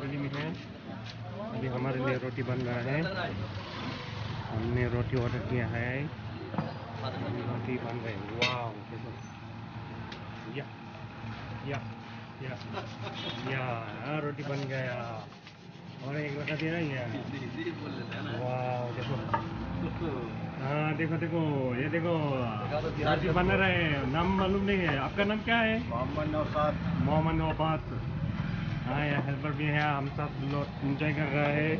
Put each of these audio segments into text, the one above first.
गली में है। अभी हमारे लिए रोटी बन रहा है। हमने रोटी ऑर्डर किया है। रोटी बन रही है। वाह देखो। या या या या रोटी बन गया। और एक बता दिया ना ये। वाह देखो। हाँ देखो देखो ये देखो रोटी बन रहा है। नाम मालूम नहीं है। आपका नाम क्या है? मोहम्मद नौशाद। मोहम्मद नौबात। हाँ यहाँ हेल्पर भी है। हम सब लोग इंजॉय कर रहे हैं।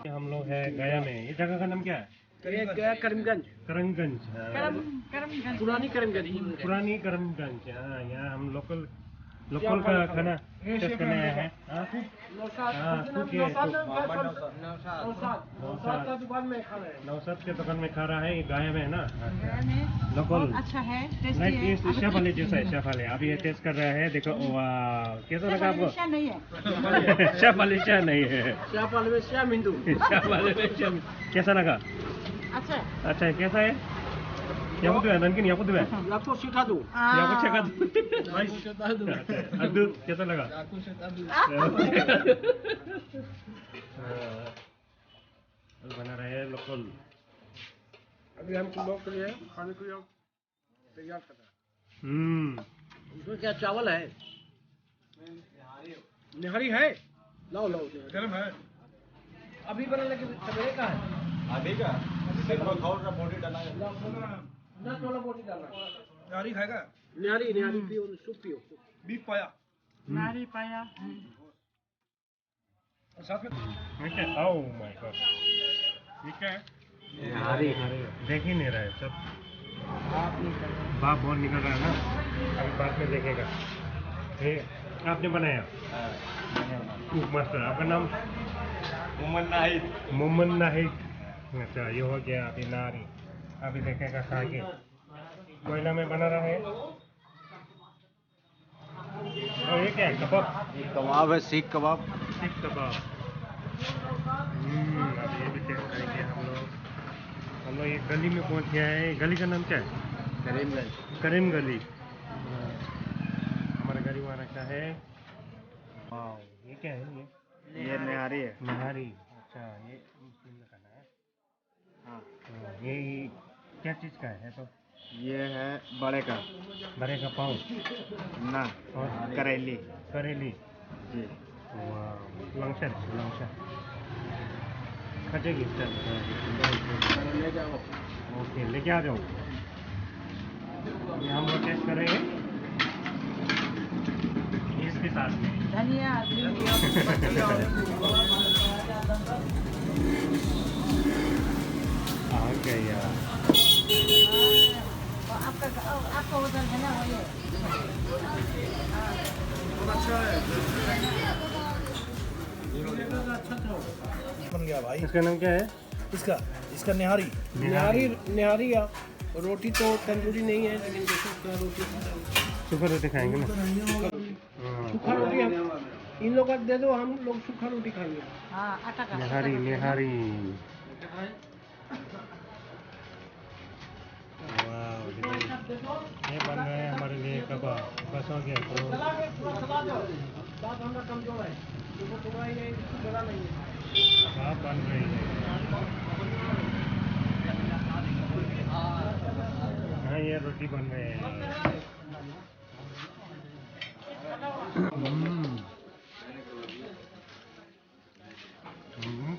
हम लोग है गया में। ये जगह का नाम क्या है? गया करीमगंज। करीमगंज। पुरानी करीमगंज। पुरानी करीमगंज। हाँ यहाँ हम लोकल का खाना टेस्ट करने आए हैं। हाँ नौसाद के दुकान में खा रहा है। ये गाया में है ना। लोकल अच्छा है। नहीं शेफ वाले जैसा है। शेफ वाले अभी ये टेस्ट कर रहे हैं। देखो वाह कैसा लगा आपको? नहीं है। शेफ वाले शाह नहीं है। शेफ वाले में श्याम हिंदू। शेफ वाले में शाह। कैसा लगा? अच्छा अच्छा है। कैसा है? Yang itu ya, nanti yang itu ya. आपको सिखा दूँ। Yang aku cek aduh. Aduh, कैसा लगा? बना रहे हैं लोकल। अभी हम लोग के लिए खाने के लिए तैयार कर रहे हैं। इसमें क्या चावल है? निहारी है। लाओ लाओ गरम है। अभी बना लगे सवेरे का है। अभी का सिर्फ थोड़ा बॉडी डाला है। ना थोड़ा बोटी डालना। निहारी खाएगा? निहारी निहारी पियो सूप पियो। बीफ पाया नारी पाया। और साथ में ओह माय गॉड। ये क्या है? निहारी। देख ही नहीं रहा है सब। बाप बहुत निकल रहा है ना। अभी बाद में देखेगा। ये आपने बनाया? Cook master. आपका नाम? मोहम्मद नाहिद। अच्छा ये हो गया अभी नारी। अभी देखेगा खा के। कोयला में बना रहा है। और ये क्या है? कबाब। कबाब है, सीख कबाब। सीख कबाब। अब ये भी टेस्ट करेंगे हम लोग। ये गली में पहुंच गया है। गली का नाम क्या है? करीमगंज। करीम गली। हमारा गली वहाँ रखा है। वाह ये क्या है? ये निहारी है। निहारी। अच्छा ये मुस्लिम का खाना है। हाँ। ये क्या चीज़ का है तो? ये है बड़े का पाँव ना और करेली करेली। जी। वाह लंगशन खटेगी। ले जाओ। ओके लेके आ जाओ। ये हम लोग टेस्ट कर रहे हैं इसके साथ में। धनिया आ गया। आपका उधर है ना वो ये। अच्छा है। बन गया भाई। इसका नाम क्या है? इसका निहारी। निहारी या रोटी तो तंदूरी नहीं है लेकिन जैसे रोटी सुबह रोटी खाएंगे ना। सूखा रोटी हम इन लोगों को दे दो। हम लोग सूखा रोटी खाएंगे। हाँ आटा का। निहारी। ये बन रहे हैं हमारे लिए कबाब। बस हो गया। कमजोर है। कबाब बन रही है। हाँ ये रोटी बन रहे हैं।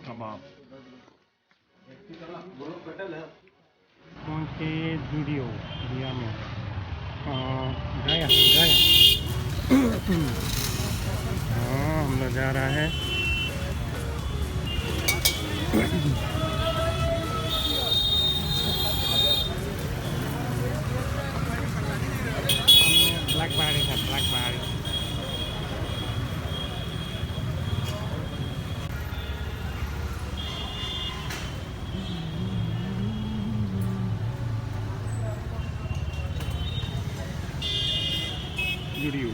कबाब। कौन से जूडियो दिया में? गया। हाँ हम लोग जा रहा है। ब्लैकबेरी है ब्लैकबेरी। जूडियो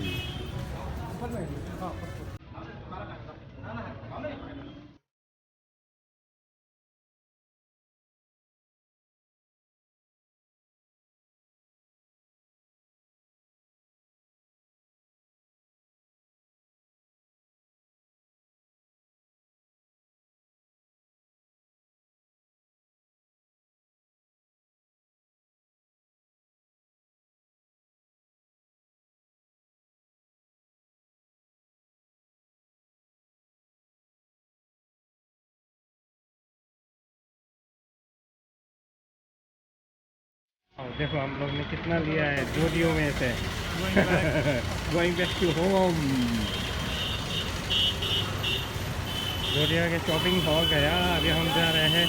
और देखो हम लोग ने कितना लिया है जोड़ियों में से। Going back to home. जोड़िया के शॉपिंग हो गया, अभी हम जा रहे हैं